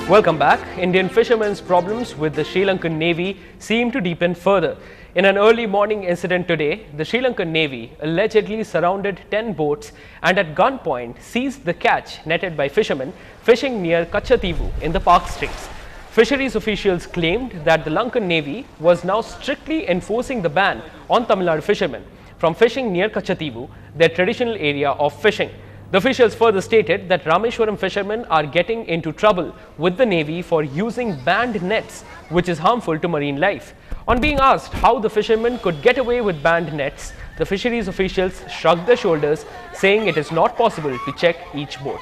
Welcome back. Indian fishermen's problems with the Sri Lankan Navy seem to deepen further. In an early morning incident today, the Sri Lankan Navy allegedly surrounded 10 boats and at gunpoint seized the catch netted by fishermen fishing near Kachativu in the Park Straits. Fisheries officials claimed that the Lankan Navy was now strictly enforcing the ban on Tamil Nadu fishermen from fishing near Kachativu, their traditional area of fishing. The officials further stated that Rameshwaram fishermen are getting into trouble with the Navy for using banned nets, which is harmful to marine life. On being asked how the fishermen could get away with banned nets, the fisheries officials shrugged their shoulders, saying it is not possible to check each boat.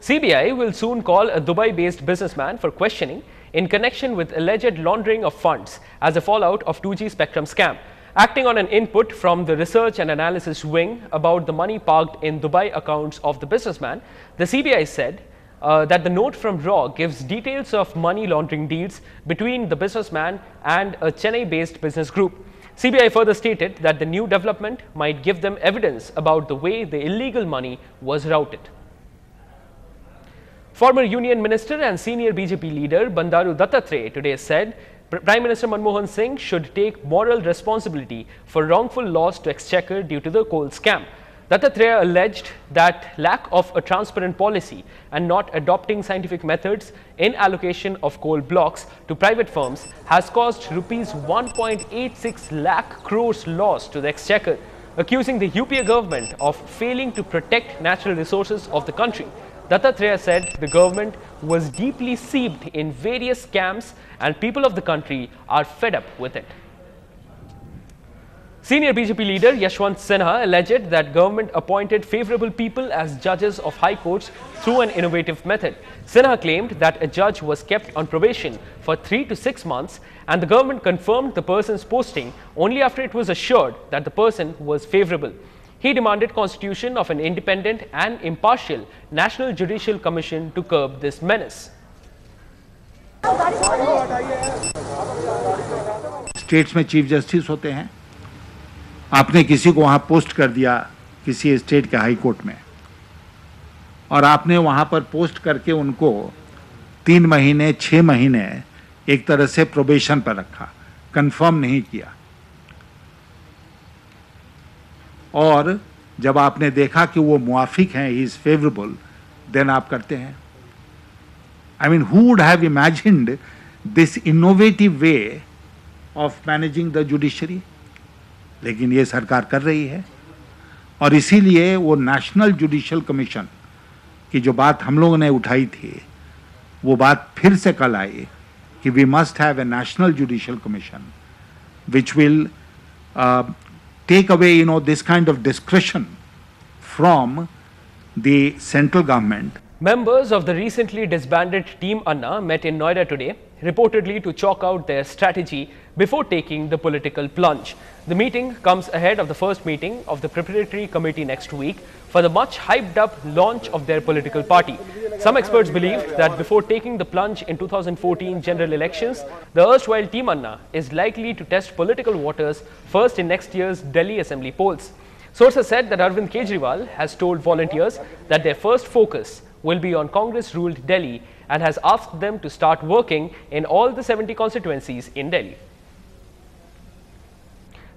CBI will soon call a Dubai-based businessman for questioning in connection with alleged laundering of funds as a fallout of 2G spectrum scam. Acting on an input from the Research and Analysis Wing about the money parked in Dubai accounts of the businessman, the CBI said that the note from RAW gives details of money laundering deals between the businessman and a Chennai-based business group. CBI further stated that the new development might give them evidence about the way the illegal money was routed. Former Union Minister and senior BJP leader Bandaru Dattatreya today said Prime Minister Manmohan Singh should take moral responsibility for wrongful loss to Exchequer due to the coal scam. Dattatreya alleged that lack of a transparent policy and not adopting scientific methods in allocation of coal blocks to private firms has caused rupees 1.86 lakh crores loss to the Exchequer, accusing the UPA government of failing to protect natural resources of the country. Dattatreya said the government was deeply seeped in various scams and people of the country are fed up with it. Senior BJP leader Yashwant Sinha alleged that government appointed favorable people as judges of high courts through an innovative method. Sinha claimed that a judge was kept on probation for 3 to 6 months and the government confirmed the person's posting only after it was assured that the person was favorable. He demanded constitution of an independent and impartial National Judicial Commission to curb this menace. States में chief justice होते हैं, आपने किसी को वहां post कर दिया किसी स्टेट के हाई कोर्ट में और आपने वहां पर पोस्ट करके उनको 3 महीने 6 महीने एक तरह से प्रोबेशन पर रखा, कंफर्म नहीं किया और जब आपने देखा कि वो मुआफिक हैं, ही इज फेवरेबल, देन आप करते हैं. I mean, who would have imagined this innovative way of managing the judiciary? लेकिन ये सरकार कर रही है और इसीलिए वो नेशनल जुडिशियल कमीशन की जो बात हम लोगों ने उठाई थी, वो बात फिर से कल आई कि we must have a national judicial commission which will take away, this kind of discretion from the central government. Members of the recently disbanded Team Anna met in Noida today, reportedly to chalk out their strategy before taking the political plunge. The meeting comes ahead of the first meeting of the preparatory committee next week for the much hyped up launch of their political party. Some experts believe that before taking the plunge in 2014 general elections, the erstwhile Team Anna is likely to test political waters first in next year's Delhi Assembly polls. Sources said that Arvind Kejriwal has told volunteers that their first focus will be on Congress-ruled Delhi and has asked them to start working in all the 70 constituencies in Delhi.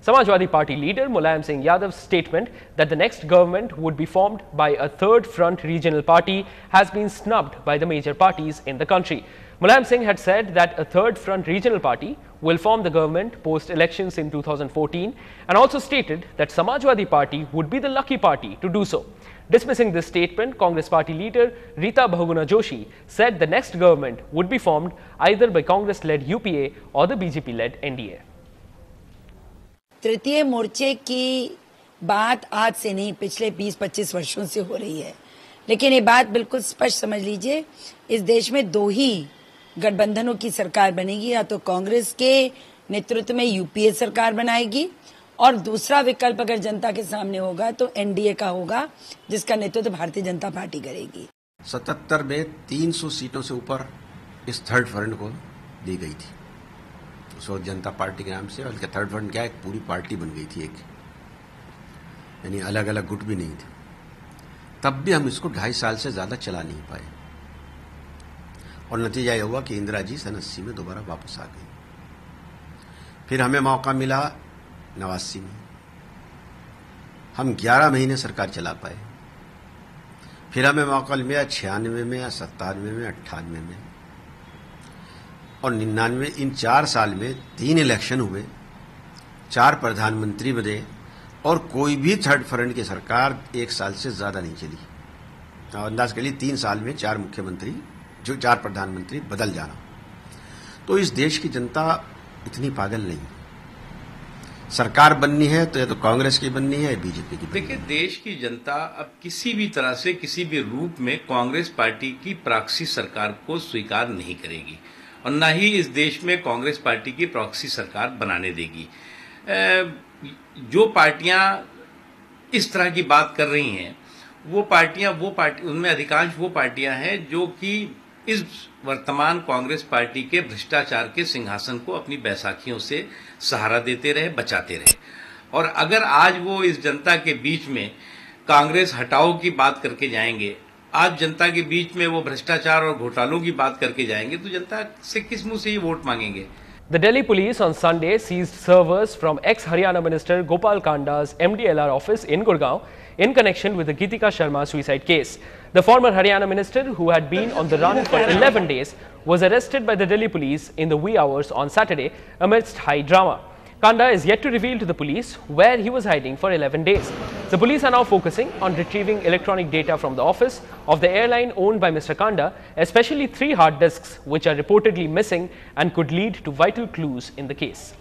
Samajwadi Party leader Mulayam Singh Yadav's statement that the next government would be formed by a third front regional party has been snubbed by the major parties in the country. Mulayam Singh had said that a third front regional party will form the government post-elections in 2014 and also stated that Samajwadi Party would be the lucky party to do so. Dismissing this statement, Congress party leader Rita Bahuguna Joshi said the next government would be formed either by Congress-led UPA or the BJP-led NDA. तृतीय मोर्चे की बात आज से नहीं, पिछले 20-25 वर्षों से हो रही है, लेकिन ये बात बिल्कुल स्पष्ट समझ लीजिए, इस देश में 2 ही गठबंधनों की सरकार बनेगी, या तो कांग्रेस के नेतृत्व में यूपीए सरकार बनाएगी और दूसरा विकल्प अगर जनता के सामने होगा तो एनडीए का होगा, जिसका नेतृत्व भारतीय जनता पार्टी करेगी. 77 में 300 सीटों से ऊपर इस थर्ड फ्रंट को दी गई थी, तो जनता पार्टी के नाम से. और थर्ड फ्रंट क्या, एक पूरी पार्टी बन गई थी, एक यानी अलग अलग गुट भी नहीं थे. तब भी हम इसको 2.5 साल से ज्यादा चला नहीं पाए और नतीजा यह हुआ कि इंदिरा जी सन 80 में दोबारा वापस आ गई। फिर हमें मौका मिला 89 में, हम 11 महीने सरकार चला पाए। फिर हमें मौका मिला 96 में, 97 में, 98 में और 99। इन 4 साल में 3 इलेक्शन हुए, 4 प्रधानमंत्री बने और कोई भी थर्ड फ्रंट की सरकार 1 साल से ज्यादा नहीं चली। और अंदाज के लिए 3 साल में 4 मुख्यमंत्री, जो 4 प्रधानमंत्री बदल जाना। तो इस देश की जनता इतनी पागल नहीं। सरकार बननी है तो या तो कांग्रेस की बननी है या बीजेपी की बननी है। देखिए, देश की जनता अब किसी भी तरह से किसी भी रूप में कांग्रेस पार्टी की प्रॉक्सी सरकार को स्वीकार नहीं करेगी और न ही इस देश में कांग्रेस पार्टी की प्रॉक्सी सरकार बनाने देगी। जो पार्टियां इस तरह की बात कर रही हैं वो पार्टियां उनमें अधिकांश वो पार्टियां हैं जो कि इस वर्तमान कांग्रेस पार्टी के भ्रष्टाचार के सिंहासन को अपनी बैसाखियों से सहारा देते रहे, बचाते रहे। और अगर आज वो इस जनता के बीच में कांग्रेस हटाओ की बात करके जाएंगे, आज जनता के बीच में वो भ्रष्टाचार और घोटालों की बात करके जाएंगे, तो जनता से किस मुंह से ये वोट मांगेंगे। The Delhi police on Sunday seized servers from ex-Haryana Minister Gopal Kanda's MDLR office in Gurgaon in connection with the Geetika Sharma suicide case. The former Haryana minister, who had been on the run for 11 days, was arrested by the Delhi police in the wee hours on Saturday amidst high drama. Kanda is yet to reveal to the police where he was hiding for 11 days. The police are now focusing on retrieving electronic data from the office of the airline owned by Mr. Kanda, especially 3 hard disks which are reportedly missing and could lead to vital clues in the case.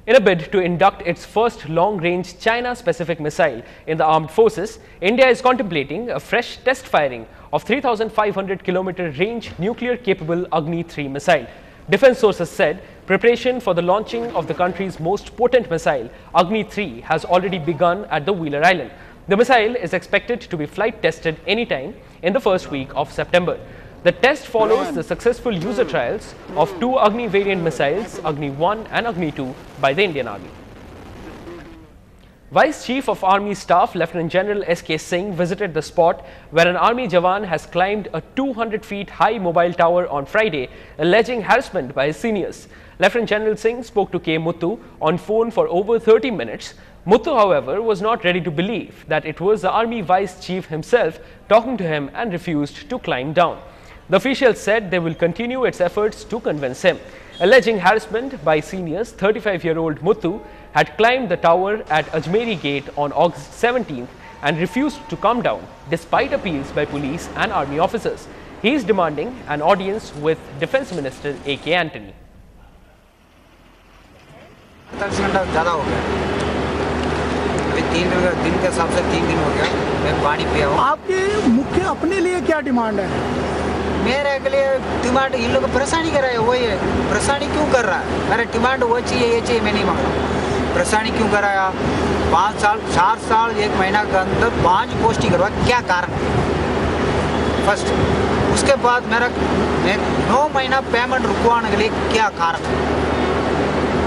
In a bid to induct its first long-range China-specific missile in the armed forces, India is contemplating a fresh test firing of 3,500 km range nuclear-capable Agni-3 missile. Defense sources said preparation for the launching of the country's most potent missile, Agni-3, has already begun at the Wheeler Island. The missile is expected to be flight tested anytime in the first week of September. The test follows the successful user trials of 2 Agni variant missiles, Agni-1 and Agni-2, by the Indian Army. Vice Chief of Army Staff Lieutenant General S.K. Singh visited the spot where an army jawan has climbed a 200 feet high mobile tower on Friday, alleging harassment by his seniors. Lieutenant General Singh spoke to K. Muthu on phone for over 30 minutes. Muthu, however, was not ready to believe that it was the Army Vice Chief himself talking to him and refused to climb down. The official said they will continue its efforts to convince him. Alleging harassment by seniors, 35-year-old Muthu had climbed the tower at Ajmeri Gate on August 17th and refused to come down despite appeals by police and army officers. He is demanding an audience with Defence Minister A.K. Antony. 10 घंटा ज़्यादा हो गया, अभी 3 दिन के हिसाब से 3 दिन हो गया, मैं पानी पिया हूँ। आपके मुख्य अपने लिए क्या डिमांड है? मेरे के लिए डिमांड, इन लोग परेशानी कर रहे हैं, वही है, परेशानी क्यों कर रहा है? मेरा डिमांड वो चाहिए, ये चाहिए, मैं नहीं मांग रहा। परेशानी क्यों कर रहा है? 5 साल, 4 साल, 1 महीना के अंदर 5 पोस्टिंग करवा, क्या कारण है? फर्स्ट, उसके बाद मैं 9 महीना पेमेंट रुकवाने के लिए क्या कारण है?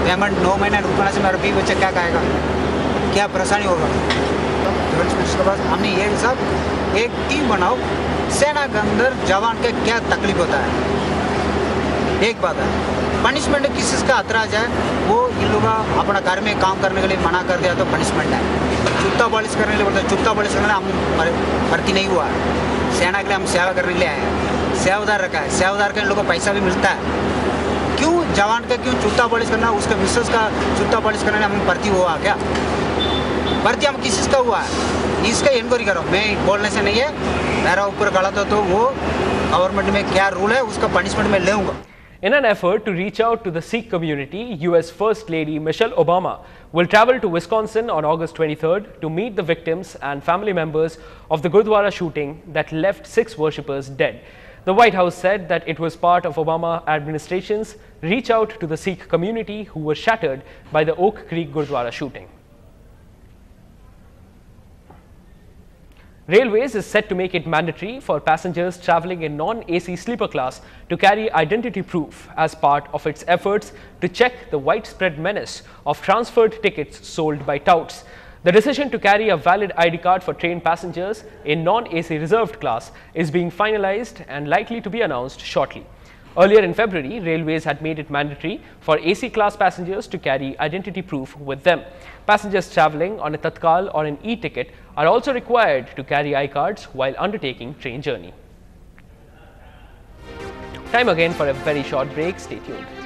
पेमेंट 9 महीना रुकवाने से मेरा 20 बच्चा क्या कहेगा? क्या परेशानी होगा? उसके बाद हमने ये सब एक टीम बनाओ, सेना के अंदर जवान के क्या तकलीफ होता है। एक बात है, पनिशमेंट किसी का ऐतराज है, वो इन लोग अपना घर में काम करने के लिए मना कर दिया तो पनिशमेंट है। चुत्ता पॉलिश करने के लिए बोलते हैं, चुत्ता पॉलिश करने हम भर्ती नहीं हुआ है। सेना के लिए हम सेवा करने के लिए आए हैं, सेवादार रखा है, सेवादार के इन लोगों को पैसा भी मिलता है। क्यों जवान का क्यों चुत्ता पॉलिश करना, उसके मिसेस का चुत्ता पॉलिश करने में हम भर्ती हुआ क्या? भर्ती हम किस का हुआ है, इसका इंक्वायरी करो। मैं बोलने से नहीं है, मेरा ऊपर गलत हो तो वो गवर्नमेंट में क्या रूल है उसका पनिशमेंट मैं लूंगा। In an effort to reach out to the Sikh community, US First Lady Michelle Obama will travel to Wisconsin on August 23rd to meet the victims and family members of the Gurdwara shooting that left 6 worshippers dead. The White House said that it was part of Obama administration's reach out to the Sikh community who were shattered by the Oak Creek Gurdwara shooting. Railways is set to make it mandatory for passengers travelling in non-AC sleeper class to carry identity proof as part of its efforts to check the widespread menace of transferred tickets sold by touts. The decision to carry a valid ID card for train passengers in non-AC reserved class is being finalized and likely to be announced shortly. Earlier in February, Railways had made it mandatory for AC class passengers to carry identity proof with them. Passengers travelling on a Tatkal or an e-ticket are also required to carry iCards while undertaking train journey. Time again for a very short break. Stay tuned.